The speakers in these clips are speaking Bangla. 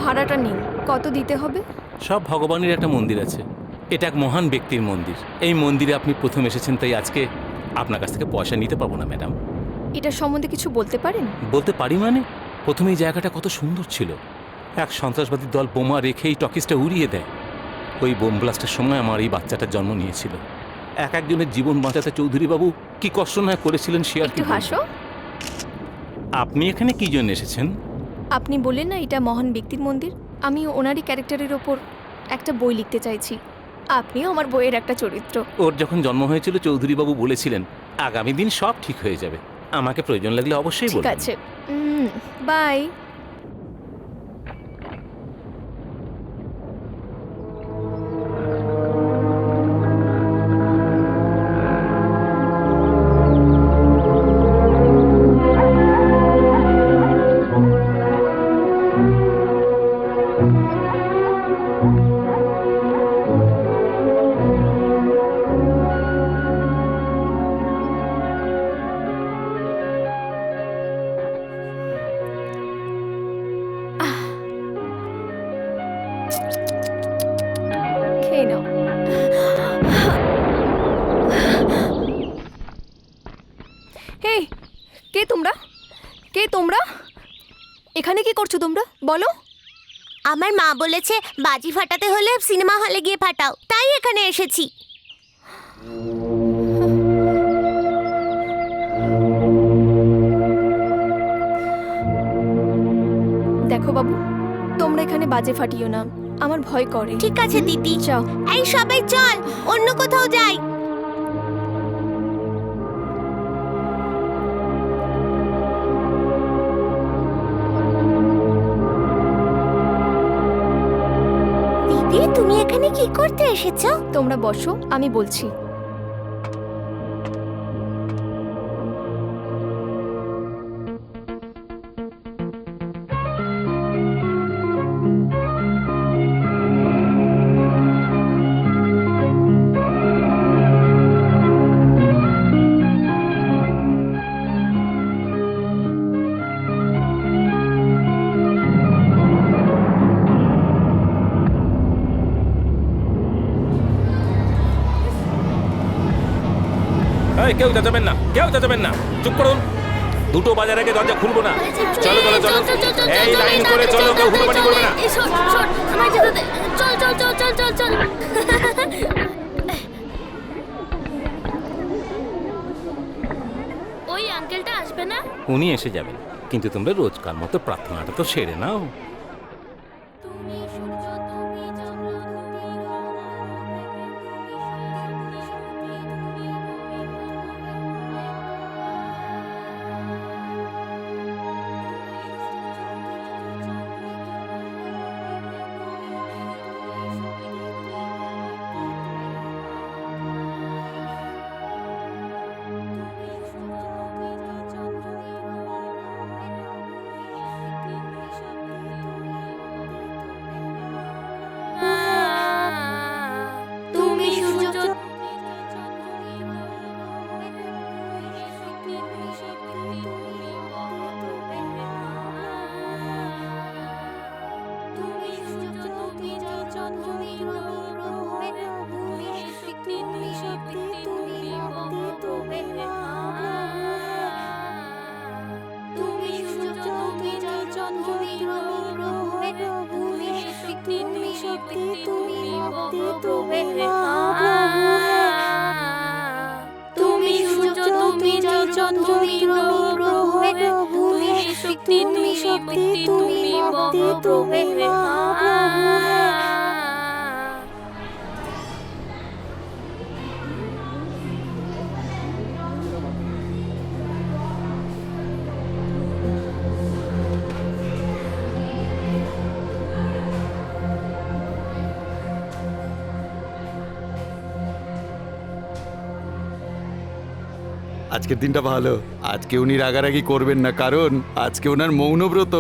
ভাড়াটা নিন, কত দিতে হবে? সব ভগবানের একটা মন্দির আছে, এটা এক মহান ব্যক্তির মন্দির। এই মন্দিরে আপনি প্রথম এসেছেন, তাই আজকে আপনার কাছ থেকে পয়সা নিতে পারবো না ম্যাডাম। এটা সম্বন্ধে কিছু বলতে পারেন? বলতে পারি মানে, প্রথমে এই জায়গাটা কত সুন্দর ছিল। এক সন্ত্রাসবাদী দল বোমা রেখে এই টকিজটা উড়িয়ে দেয়। ওই বোম ব্লাস্টের সময় আমার এই বাচ্চাটার জন্ম নিয়েছিল। একজনের জীবন বাঁচাতে চৌধুরীবাবু কি কষ্ট না করেছিলেন সে আর কি। একটু হাসো। আপনি এখানে কি জন্য এসেছেন? আপনি বললেন না এটা মহান ব্যক্তির মন্দির, আমি ওনারই ক্যারেক্টারের ওপর একটা বই লিখতে চাইছি। আপনিও আমার বইয়ের একটা চরিত্র। ওর যখন জন্ম হয়েছিল চৌধুরীবাবু বলেছিলেন আগামী দিন সব ঠিক হয়ে যাবে। আমাকে প্রয়োজন লাগলে অবশ্যই ঠিক বলবেন। আছে, বাই। খেয়ে নাও। হেই, কে তোমরা? কে তোমরা? এখানে কি করছো তোমরা? বলো। আমার মা বলেছে বাজি ফাটাতে হলে সিনেমা হলে গিয়ে ফাটাও, তাই এখানে এসেছি। দেখো বাবু, তোমরা এখানে বাজে ফাটিও না, আমার ভয় করে। ঠিক আছে দিদি, যাও। এই সবাই চল অন্য কোথাও যাই। দিদি, তুমি এখানে কি করতে এসেছো? তোমরা বসো, আমি বলছি। কেউ যাবেন না, কেউ যাবেন না, চুপ করুন। দুটো বাজার আগে দরজা খুলবো না। চলো চলো চলো, এই লাইন করে চলো, কেউ হুটোপাটি করবে না। চল চল চল চল চল চল। ওই আঙ্কেলটা আসবে না? উনি এসে যাবেন, কিন্তু তোমরা রোজকার মতো প্রার্থনাটা তো সেরে নাও। শক্তি তুমি মহাপ্রভু হে। তুমি সূর্য তুমি চন্দ্র তুমি গ্রহ হে। তুমি শক্তি তুমি মহাপ্রভু হে। আজকের দিনটা ভালো। আজকে উনি রাগারাগি করবেন না, কারণ আজকে ওনার মৌনব্রত।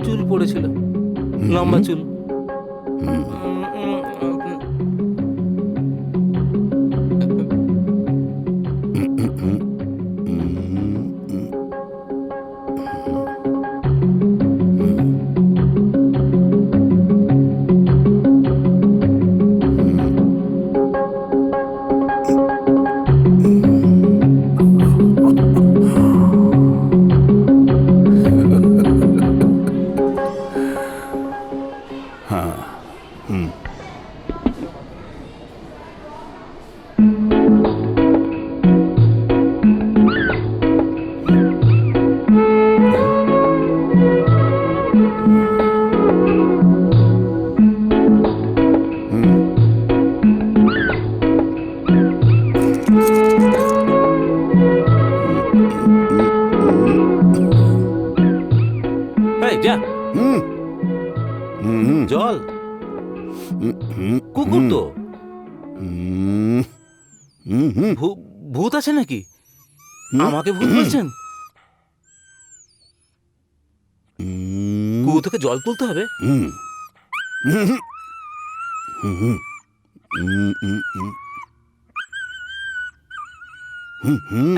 চুল পড়েছিল, লম্বা চুল। এই যা, জল। কুকুর তো। ভূত আছে নাকি? আমাকে ভূত বলছেন? কুকুর থেকে জল তুলতে হবে?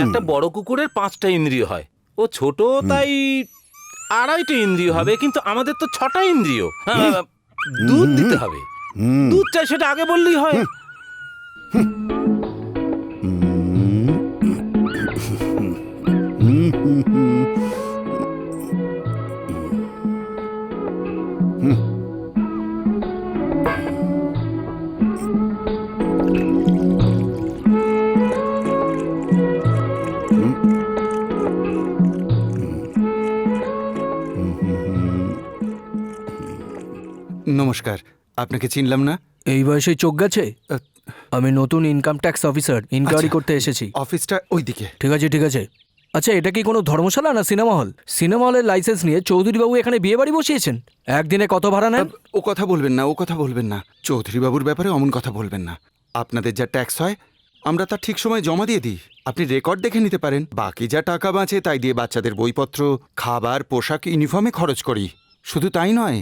একটা বড় কুকুরের 5টা ইন্দ্রিয় হয়, ও ছোট তাই 2.5টা ইন্দ্রিয় হবে, কিন্তু আমাদের তো 6টা ইন্দ্রিয়। দুধ দিতে হবে। দুধ চাই, সেটা আগে বললেই হয়। নমস্কার, আপনাকে চিনলাম না। এই বয়সে চোখ গেছে? আমি নতুন ইনকাম ট্যাক্স অফিসার, ইনকোয়ারি আচ্ছা। করতে এসেছি। অফিসটা ওইদিকে। ঠিক আছে ঠিক আছে। আচ্ছা, এটা কি কোনো ধর্মশালা না সিনেমা হল? সিনেমা হলের লাইসেন্স নিয়ে চৌধুরী বাবু এখানে বিয়ে বাড়ি বসিয়েছেন। একদিনে কত ভাড়া নেন? ও কথা বলবেন না, ও কথা বলবেন না। চৌধুরী বাবুর ব্যাপারে অমন কথা বলবেন না। আপনাদের যা ট্যাক্স হয় আমরা তা ঠিক সময় জমা দিয়ে দিই। আপনি রেকর্ড দেখে নিতে পারেন। বাকি যা টাকা বাঁচে তাই দিয়ে বাচ্চাদের বইপত্র, খাবার, পোশাক, ইউনিফর্মে খরচ করি। শুধু তাই নয়,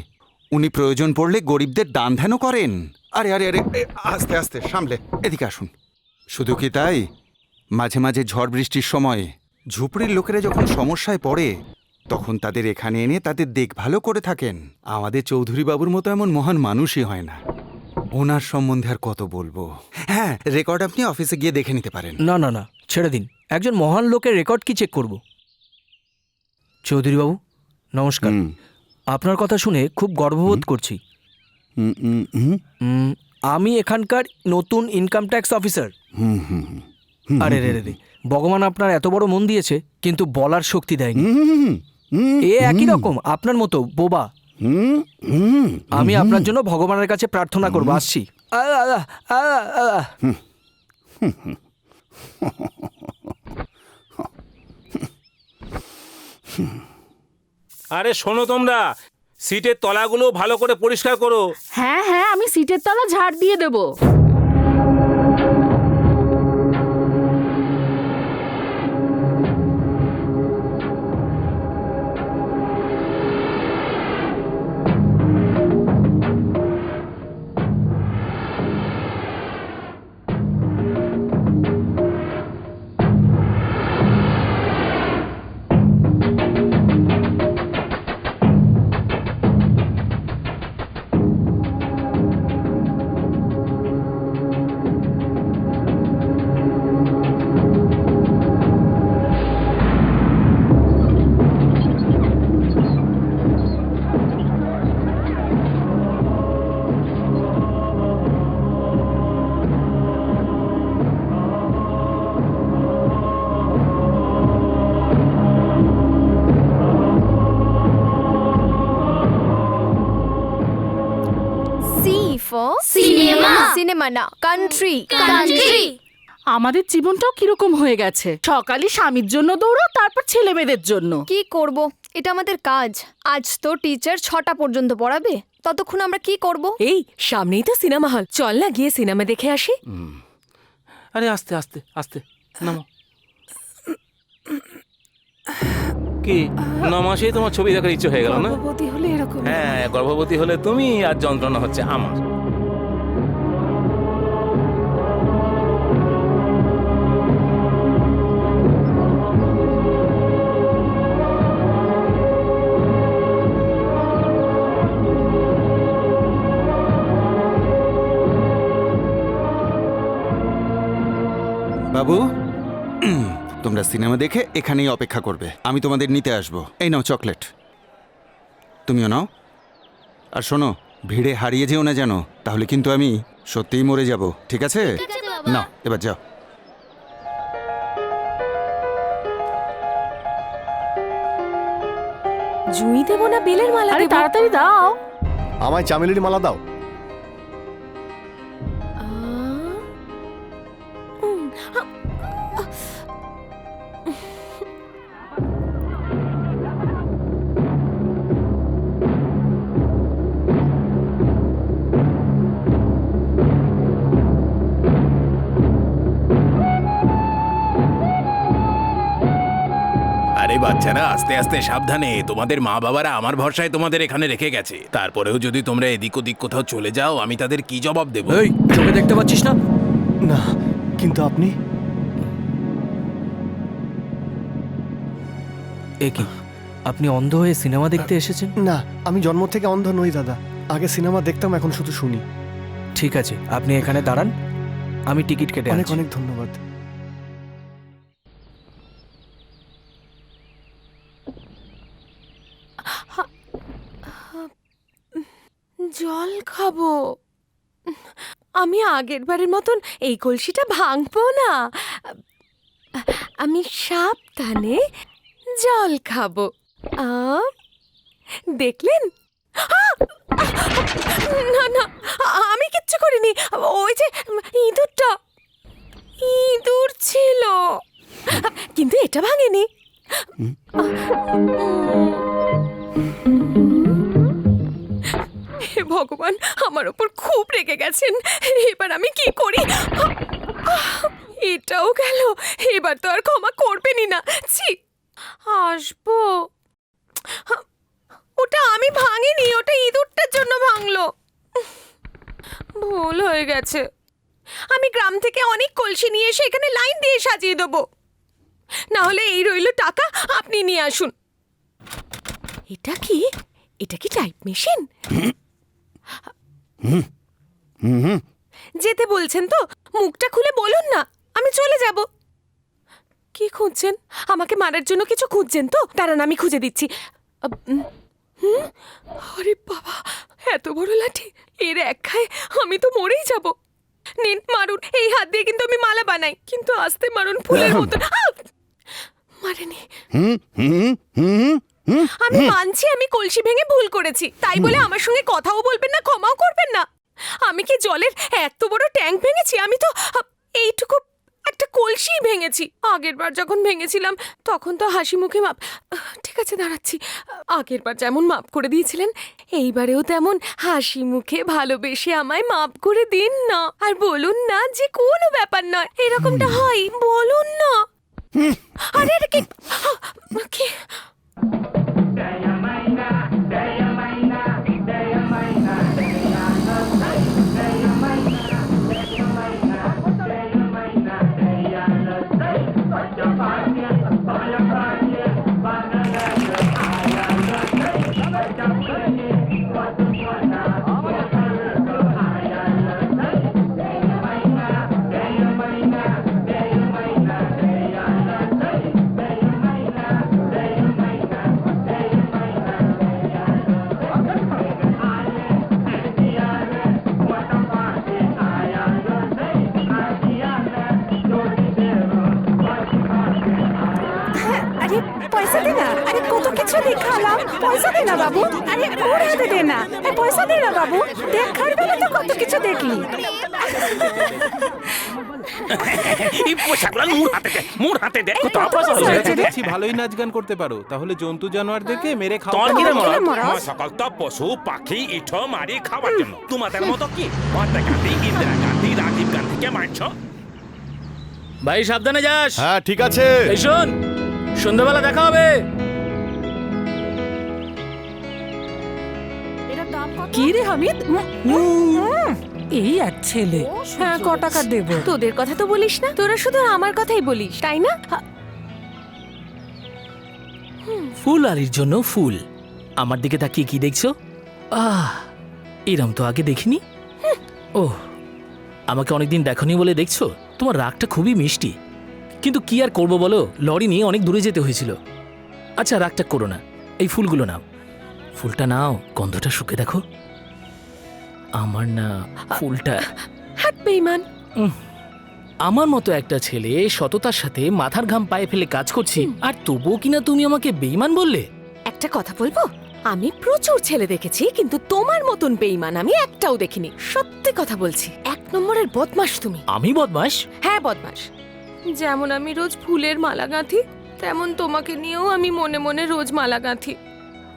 উনি প্রয়োজন পড়লে গরিবদের দান ধ্যানও করেন। আরে আরে আরে, আস্তে আস্তে সামলে, এদিকে আসুন। শুধু কি তাই, মাঝে মাঝে ঝড় বৃষ্টির সময় ঝুপড়ির লোকেরা যখন সমস্যায় পড়ে তখন তাদের এখানে এনে তাদের দেখভালও করে থাকেন। আমাদের চৌধুরী বাবুর মতো এমন মহান মানুষই হয় না। ওনার সম্বন্ধে আর কত বলবো। হ্যাঁ, রেকর্ড আপনি অফিসে গিয়ে দেখে নিতে পারেন। না না না, ছেড়ে দিন। একজন মহান লোকের রেকর্ড কি চেক করব? চৌধুরী বাবু নমস্কার। আপনার কথা শুনে খুব গর্ববোধ করছি। আমি এখানকার নতুন ইনকাম ট্যাক্স অফিসার। আরে রে রে রে, ভগবান আপনার এত বড় মন দিয়েছে, কিন্তু বলার শক্তি দেয়নি। এ একই রকম আপনার মতো বোবা। আমি আপনার জন্য ভগবানের কাছে প্রার্থনা করবো। আসছি। আরে শোনো তোমরা, সিটের তলাগুলো ভালো করে পরিষ্কার করো। হ্যাঁ হ্যাঁ, আমি সিটের তলা ঝাড় দিয়ে দেবো। For cinema. সিনেমা না, কান্ট্রি। আমাদের জীবনটাও কিরকম হয়ে গেছে, সকালে স্বামীর জন্য দৌড়ো, তারপর ছেলে মেয়েদের জন্য। কি করব, এটা আমাদের কাজ। আজ তো টিচার 6টা পর্যন্ত পড়াবে, ততক্ষণ আমরা কি করব? এই সামনেই তো সিনেমা হল, চল না গিয়ে সিনেমা দেখে আসি। আরে আস্তে আস্তে আস্তে নামো। কি 9 মাসেই তোমার ছবি দেখার ইচ্ছে হয়ে গেল না? গর্ভবতী হলে এরকম। হ্যাঁ, গর্ভবতী হলে তুমি, আর যন্ত্রণা হচ্ছে আমার। বাবু তোমরা সিনেমা দেখে এখানেই অপেক্ষা করবে, আমি তোমাদের নিতে আসবো। এই নাও চকলেট, তুমিও নাও। আর শোনো, ভিড়ে হারিয়ে যেও না যেন, তাহলে কিন্তু আমি সত্যিই মরে যাব, ঠিক আছে? নাও এবার যাও। জুঁই দেবো না বেলের মালা আরে দেবো? তাড়াতাড়ি দাও। আমায় চামেলির মালা দাও। আরে বাচ্চারা, আস্তে আস্তে সাবধানে। তোমাদের মা বাবারা আমার ভরসায় তোমাদের এখানে রেখে গেছে, তারপরেও যদি তোমরা এদিক ওদিক কোথাও চলে যাও, আমি তাদের কি জবাব দেবো? এই চোখে দেখতে পাচ্ছিস না? না, কিন্তু আপনি এ কি, আপনি অন্ধ হয়ে সিনেমা দেখতে এসেছেন? না, আমি জন্ম থেকে অন্ধ নই দাদা। আগে সিনেমা দেখতাম, এখন শুধু শুনি। ঠিক আছে, আপনি এখানে দাঁড়ান, আমি টিকিট কেটে অনেক আনছি। অনেক ধন্যবাদ। জল খাবো। আমি আগের বারের মতন এই কলসিটা ভাঙবো না, আমি সাবধানে জল খাবো। দেখলেন? না না, আমি কিচ্ছু করিনি। ওই যে ইঁদুরটা, ইঁদুর ছিল, কিন্তু এটা ভাঙেনি। হে ভগবান, আমার ওপর খুব রেগে গেছেন। এবার আমি কি করি? এটাও গেল, এবার তো আর ক্ষমা করবেনই না। ছি, আসবো। ওটা আমি ভাঙিনি, ওটা ইঁদুরটার জন্য ভাঙলো। ভুল হয়ে গেছে। আমি গ্রাম থেকে অনেক কলসি নিয়ে এসে এখানে লাইন দিয়ে সাজিয়ে দেবো। না হলে এই রইল টাকা, আপনি নিয়ে আসুন। এটা কি, এটা কি টাইপ মেশিন? যেতে বলছেন তো, মুখটা খুলে বলুন না, আমি চলে যাব। কি খুঁজছেন? আমাকে মারার জন্য কিছু খুঁজছেন তো? দাঁড়ান, আমি খুঁজে দিচ্ছি। আরে বাবা, এত বড় লাঠি, এর এক খায় আমি তো মরেই যাব। নিন, মারুন। এই হাত দিয়ে কিন্তু আমি মালা বানাই, কিন্তু আস্তে মারুন, ফুলের মতো। মারেনি। আমি মানছি আমি কলসি ভেঙে ভুল করেছি, তাই বলে আমার সঙ্গে কথাও বলবেন না, ক্ষমাও করবেন না। আমি কি জলের এত বড় ট্যাঙ্ক ভেঙেছি? আমি তো এইটুকু একটা কলসি ভেঙেছি। আগের বার যখন ভেঙেছিলাম তখন তো হাসি মুখে মাপ। ঠিক আছে, দাঁড়াচ্ছি। আগের বার যেমন মাপ করে দিয়েছিলেন, এইবারেও তেমন হাসি মুখে ভালোবেসে আমায় মাপ করে দিন না। আর বলুন না যে কোনো ব্যাপার নয়, এরকমটা হয়, বলুন না। আরে আরে, কি কি পয়সা দে না বাবু, আরে ওর হাতে দে না, এ পয়সা দে না বাবু, দেখার বেলা তো কত কিছু দেখলি। এই পোশাকগুলো মোর হাতে দে কত পয়সা হয়েছে রে? দেখছি ভালোই নাচ গান করতে পারো, তাহলে জন্তু জানোয়ারদেরকে মেরে খাওয়া। তোর কি রে কিরে মরা মরা? সকাল তো পশু পাখি ইঠো মারি খাবার জন্য তোমাদের মতো কি মহাত্মা গান্ধী ইন্দিরা গান্ধী রাজীব গান্ধীকে মারছো? ভাই সাবধানে যাস। হ্যাঁ ঠিক আছে। এই শোন, সন্ধ্যাবেলা দেখা হবে। কি রে হামিদ, এই এক ছেলে, হ্যাঁ ক টাকা দেবো? তোদের কথা তো বলিস না, তোরা শুধু আমার কথাই বলিস, তাই না? ফুল আলির জন্য ফুল। আমার দিকে তাকিয়ে কি দেখছো? এরম তো আগে দেখিনি। ও, আমাকে অনেকদিন দেখনি বলে দেখছো? তোমার রাগটা খুবই মিষ্টি, কিন্তু কি আর করবো বলো, লরি নিয়ে অনেক দূরে যেতে হয়েছিল। আচ্ছা রাগটা করো না, এই ফুলগুলো নাও। ফুলটা নাও, গন্ধটা শুকে দেখো। আমার না ফুলটা। হাট বেঈমান। আমার মতো একটা ছেলে সততার সাথে মাথার ঘাম পায়ে ফেলে কাজ করছি, আর তবুও কিনা তুমি আমাকে বেঈমান বললে? একটা কথা বলবো, আমি প্রচুর ছেলে দেখেছি, কিন্তু তোমার মতন বেঈমান আমি একটাও দেখিনি। সত্যি কথা বলছি, 1 নম্বরের বদমাশ তুমি। আমি বদমাস? হ্যাঁ বদমাশ। যেমন আমি রোজ ফুলের মালা গাঁথি, তেমন তোমাকে নিয়েও আমি মনে মনে রোজ মালা গাঁথি।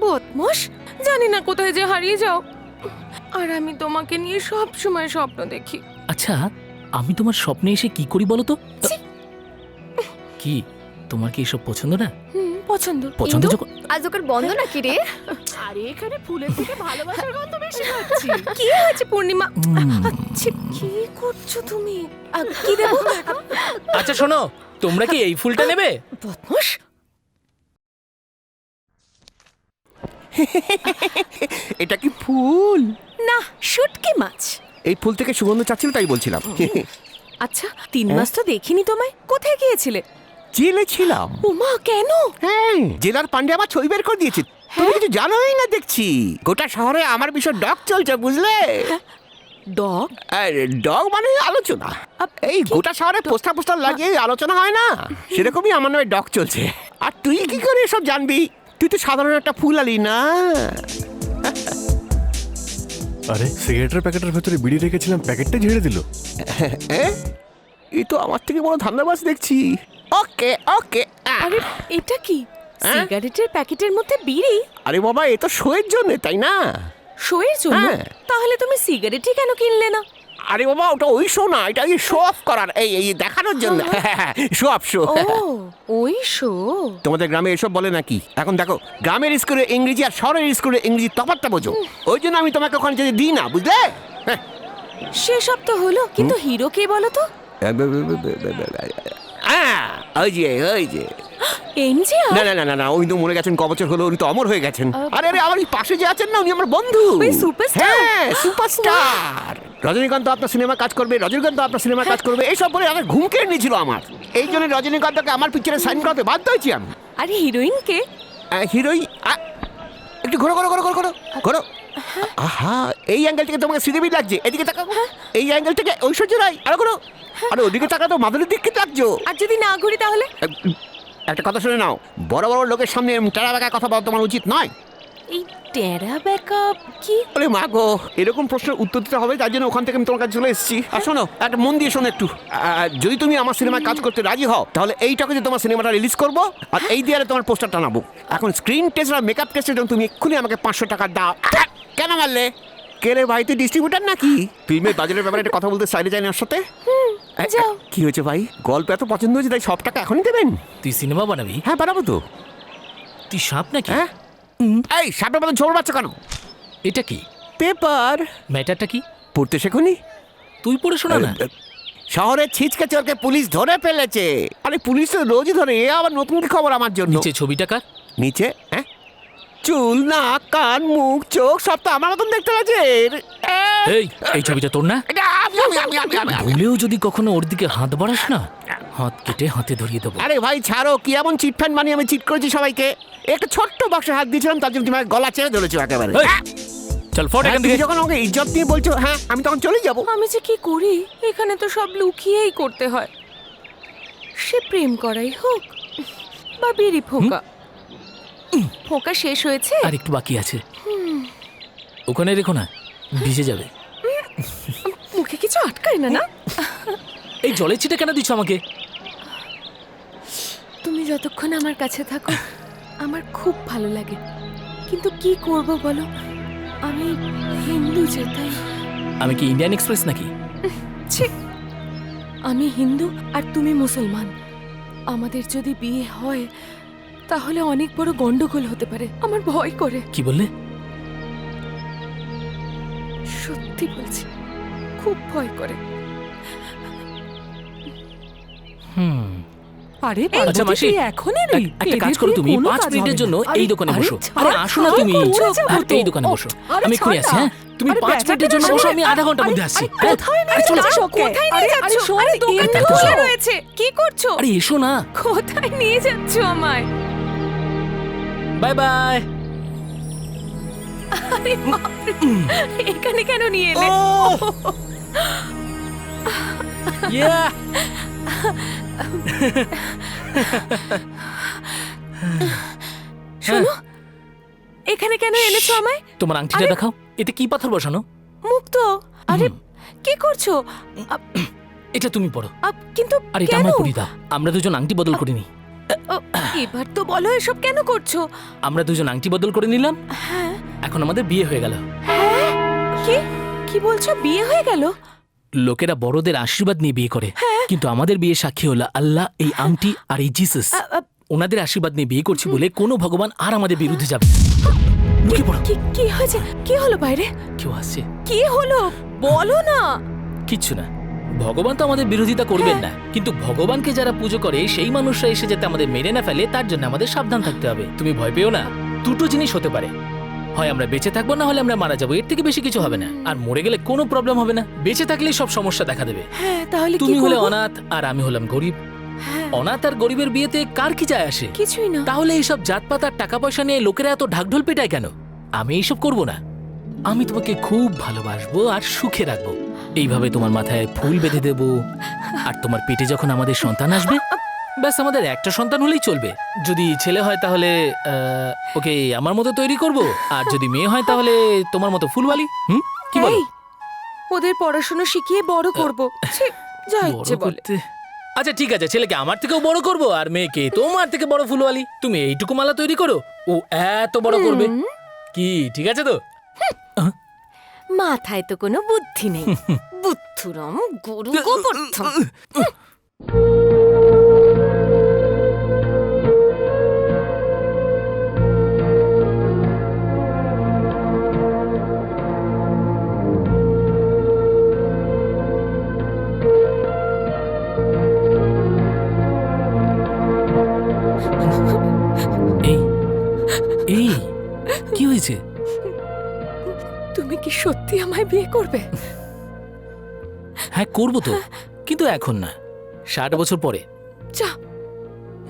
বদমাশ, জানি না কোথায় যে হারিয়ে যাও। আর আমি তোমাকে নিয়ে সব সময় স্বপ্ন দেখি। আচ্ছা, আমি তোমার স্বপ্নে এসে কি করি বলো তো? ছি। কি তোমার কি এসব পছন্দ না? পছন্দ। পছন্দ ইন্দু, যখন আজ ওকে বন্ধ নাকি রে? আরে এখানে ফুলের থেকে ভালোবাসার গন্ধ বেশি পাচ্ছি। কি হয়েছে পূর্ণিমা? আচ্ছা, কি করছো তুমি? কি দেবো? আচ্ছা শোনো, তোমরা কি এই ফুলটা নেবে? বদমাশ। এটা কি ফুল? না, শুটকি মাছ। এই ফুল থেকে সুগন্ধ চাচ্ছিল তাই বলছিলাম। আচ্ছা, 3 মাস তো দেখিনি তোমায়, কোথায় গিয়েছিলে? জেলে ছিলাম। ওমা, কেন? হ্যাঁ, জেলার পান্ডে আমার ছবি বের করে দিয়েছে। তুমি কিছু জানোই না দেখছি। গোটা শহরে আমার বিষয় ডগ চলছে, বুঝলে? ডগ? ডগ মানে আলোচনা। এই গোটা শহরে পোস্টার পোস্টার লাগিয়ে আলোচনা হয় না, সেরকমই আমার নামে ডগ চলছে। আর তুই কি করে এসব জানবি? তুই তো সাধারণ একটা ফুল আলি না। আরে সিগারেটের প্যাকেটের ভেতরে বিড়ি রেখেছিলাম, প্যাকেটটা ঝেড়ে দিল। এই তো আমার থেকে বড় ধান্দাবাজ দেখছি। ওকে ওকে। আরে এটা কি? সিগারেটের প্যাকেটের মধ্যে বিড়ি? আরে বাবা, এ তো শোয়ের জন্য, তাই না? শোয়ের জন্য? হ্যাঁ। তাহলে তুমি সিগারেটই কেন কিনলে না? আরে বাবা, ওটা ওই শো না, এটা শো অফ করার, এই দেখানোর জন্য। Show off show. ও, ওই শো। তোমাদের গ্রামে এসব বলে নাকি? এখন দেখো, গ্রামের স্কুলে ইংরেজি আর শহরের স্কুলে ইংরেজি তফাৎটা বোঝো। ওই জন্য আমি তোমাকে ওখানে যেতে দিই না, বুঝলে? সেসব তো হলো, কিন্তু হিরো কে বলো তো? ওই যে এমজিআর? না না না না না, উনি তো মরে গেছেন, কবছর হলো, উনি তো অমর হয়ে গেছেন। আরে আরে, আমার এই পাশে যে আছেন না, উনি আমার বন্ধু। ওই সুপারস্টার? হ্যাঁ, সুপারস্টার। রজনীকান্ত আপনার সিনেমা কাজ করবে, রজনীকান্ত আপনার সিনেমা কাজ করবে, এইসব বলে আমার ঘুম কেড়ে নিয়েছিল আমার। এই জন্য রজনীকান্তকে আমার পিকচারে সাইন করাতে বাধ্য হয়েছি আমি। আরে হিরোইন কে? হিরোইন একটু ঘোরো ঘোরো ঘোরো ঘোরো ঘোরো ঘোরো। আহা, এই অ্যাঙ্গেল থেকে তোমাকে শ্রীদেবী লাগছে, এদিকে তাকাও। এই অ্যাঙ্গেল থেকে ঐশ্বর্য রায়, আরো ঘোরো। আরে ওদিকে তাকা তো মাধুরীর দিকে লাগছো। আর যদি না ঘুরি তাহলে? একটা কথা শুনে নাও, বড় বড় লোকের সামনে টেরা বেকা কথা বলা তোমার উচিত নয়। এই টেরা ব্যাকআপ কি? আরে মা গো, এরকম প্রশ্নের উত্তর দিতে হবে, তার জন্য ওখান থেকে আমি তোমার কাছে চলে এসেছি। আর শোনো, একটা মন দিয়ে শোনো একটু। যদি তুমি আমার সিনেমায় কাজ করতে রাজি হও, তাহলে এই টাকা দিয়ে তোমার সিনেমাটা রিলিজ করবো, আর এই দেয়ালে তোমার পোস্টার টানাবো। এখন স্ক্রিন টেস্ট আর মেকআপ টেস্টের জন্য তুমি এক্ষুনি আমাকে 500 টাকা দাও। কেন মারলে? কে রে ভাই, তুই ডিস্ট্রিবিউটার নাকি? ফিল্মের বাজারের ব্যাপারে একটা কথা বলতে চাইলে যাই না ওর সাথে। যাও। কি হয়েছে ভাই, গল্প এত পছন্দ হয়েছে তাই সব টাকা এখনই দেবেন? তুই সিনেমা বানাবি? হ্যাঁ বানাবো তো। তুই সাপ নাকি? হ্যাঁ, এই সাপের মতন ঝোল বাচ্চা কেন? এটা কি পেপার। ম্যাটারটা কি? পড়তে শেখনি? তুই পড়ে শোনা না। শহরের ছিচকে চোরকে পুলিশ ধরে ফেলেছে। আরে পুলিশ তো রোজই ধরে, এ আবার নতুন কি খবর আমার জন্য? নিচে ছবিটা কার? নিচে? হ্যাঁ, চুল, নাক, কান, মুখ, চোখ সব তো আমার মতন দেখতে লাগে। এই ছবিটা তোর না? ভুলেও যদি কখনো ওর দিকে হাত বাড়াস না, হাত কেটে হাতে ধরিয়ে দেবো। আরে ভাই ছাড়ো, কি এমন চিটফান্ড বানিয়ে আমি চিট করেছি সবাইকে? একটা ছোট্ট বাক্সে হাত দিয়েছিলাম, তার জন্য তোমার গলা চেড়ে ধরেছো একেবারে। চল ফট এখান তুমি থেকে। যখন আমাকে ইজ্জত দিয়ে বলছো, হ্যাঁ আমি তখন চলে যাবো। আমি যে কি করি, এখানে তো সব লুকিয়েই করতে হয়। সে প্রেম করাই হোক বা বিড়ি ফোঁকা। ফোঁকা শেষ হয়েছে? আর একটু বাকি আছে, ওখানে রেখো না, ভিজে যাবে। মুখে কিছু আটকায় না না? এই জলের ছিটা কেন দিচ্ছ আমাকে? তুমি যতক্ষণ আমার কাছে থাকো আমার খুব ভালো লাগে, কিন্তু কি করব বলো, আমি হিন্দু যে, তাই। আমি কি ইন্ডিয়ান এক্সপ্রেস নাকি? ছি, আমি হিন্দু আর তুমি মুসলমান। আমাদের যদি বিয়ে হয় তাহলে অনেক বড় গন্ডগোল হতে পারে, আমার ভয় করে। কি বললে? সত্যি বলছি, খুব ভয় করে। আরে আচ্ছা মাসি, এখন একটা কাজ করো, তুমি 5 মিনিটের জন্য এই দোকানে বসো। আরে আসো না তুমি, এই দোকানে বসো, আমি এক্ষুনি আসছি। হ্যাঁ, তুমি 5 মিনিটের জন্য বসো, আমি আধা ঘন্টার মধ্যে আসছি। কোথায় নিয়ে যাচ্ছ? আরে দোকানটা খোলা রয়েছে, কি করছো? আরে এসো না। কোথায় নিয়ে যাচ্ছ আমায়? Bye bye. আরে বাপরে, এখানে কেন নিয়ে এলে? ইয়া, শোনো, এখানে কেন এনেছো আমায়? তোমার আংটিটা দেখাও, এতে কি পাথর বসানো? মুক্ত। আরে কি করছো? এটা তুমি পড়ো, কিন্তু আর এটা কেন? আমার পরি দাও। আমরা দুজন আংটি বদল করিনি। এবার তো বলো এসব কেন করছো? আমরা দুজন আংটি বদল করে নিলাম, হ্যাঁ। এখন আমাদের বিয়ে হয়ে গেল। কি কি বলছো? বিয়ে হয়ে গেল? লোকেরা বড়দের আশীর্বাদ নিয়ে বিয়ে করে, কিন্তু আমাদের বিয়ে সাক্ষী হলো আল্লাহ, এই আংটি আর এই জিসাস। ওনাদের আশীর্বাদ নিয়ে বিয়ে করছি বলে কোনো ভগবান আর আমাদের বিরুদ্ধে যাবে না। লুকিয়ে পড়ো। কি হয়েছে? কি হলো বাইরে? কেউ আসছে? কি হলো বলো না। কিচ্ছু না, ভগবান তো আমাদের বিরোধিতা করবেন না, কিন্তু ভগবানকে যারা পুজো করে সেই মানুষরা এসে যাতে আমাদের মেরে না ফেলে তার জন্য আমাদের সাবধান থাকতে হবে। তুমি ভয় পেও না, দুটো জিনিস হতে পারে, হয় আমরা বেঁচে থাকবো না হলে আমরা মারা যাবো, এর থেকে বেশি কিছু হবে না। আর মরে গেলে কোনো প্রবলেম হবে না, বেঁচে থাকলেই সব সমস্যা দেখা দেবে। হ্যাঁ, তাহলে তুমি কি হলে করব? অনাথ আর আমি হলাম গরিব। হ্যাঁ, অনাথ আর গরিবের বিয়েতে কার কি যায় আসে? কিছুই না। তাহলে এইসব জাতপাত আর টাকা পয়সা নিয়ে লোকেরা এত ঢাকঢোল পেটায় কেন? আমি এইসব করব না, আমি তোমাকে খুব ভালোবাসবো আর সুখে রাখবো। এইভাবে তোমার মাথায় ফুল বেঁধে দেব, আর তোমার পেটে যখন আমাদের সন্তান আসবে, ব্যাস আমাদের একটা সন্তান হলেই চলবে। যদি ছেলে হয় তাহলে ওকে আমার মতো তৈরি করব, আর যদি মেয়ে হয় তাহলে তোমার মতো ফুলওয়ালি। কি বলো? এই, ওদের পড়াশোনা শিখিয়ে বড় করব। ছি, যা বড় ইচ্ছে বলে। করতে? আচ্ছা ঠিক আছে, ছেলেকে আমার থেকেও বড় করব আর মেয়েকে তোমার থেকে বড় ফুলওয়ালি। তুমি এইটুকু মালা তৈরি করো, ও এত বড় করবে। কি ঠিক আছে তো? মাথায় তো কোনো বুদ্ধি নেই। বুদ্ধুরম গুরু গোবর্ধন। এই এই কি হয়েছে? তুমি কি সত্যি আমায় বিয়ে করবে? হ্যাঁ করবো তো, কিন্তু এখন না, 60 বছর পরে। যা,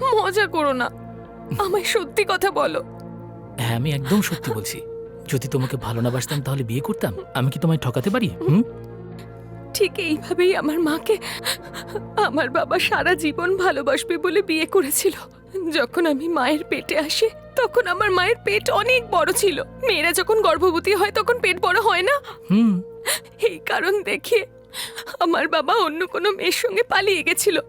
মজা করো না, আমায় সত্যি কথা বলো। হ্যাঁ আমি একদম সত্যি বলছি, যদি তোমাকে ভালো না বাসতাম তাহলে বিয়ে করতাম? আমি কি তোমায় ঠকাতে পারি? ঠিক এইভাবেই আমার মাকে আমার বাবা সারা জীবন ভালোবাসবে বলে বিয়ে করেছিল। যখন আমি মায়ের পেটে আসি তখন আমার মায়ের পেট অনেক বড় ছিল। মেয়েরা যখন গর্ভবতী হয় তখন পেট বড় হয় না? এই কারণ দেখিয়ে আমার বাবা অন্য কোনো মেয়ের সঙ্গে পালিয়ে গেছিল।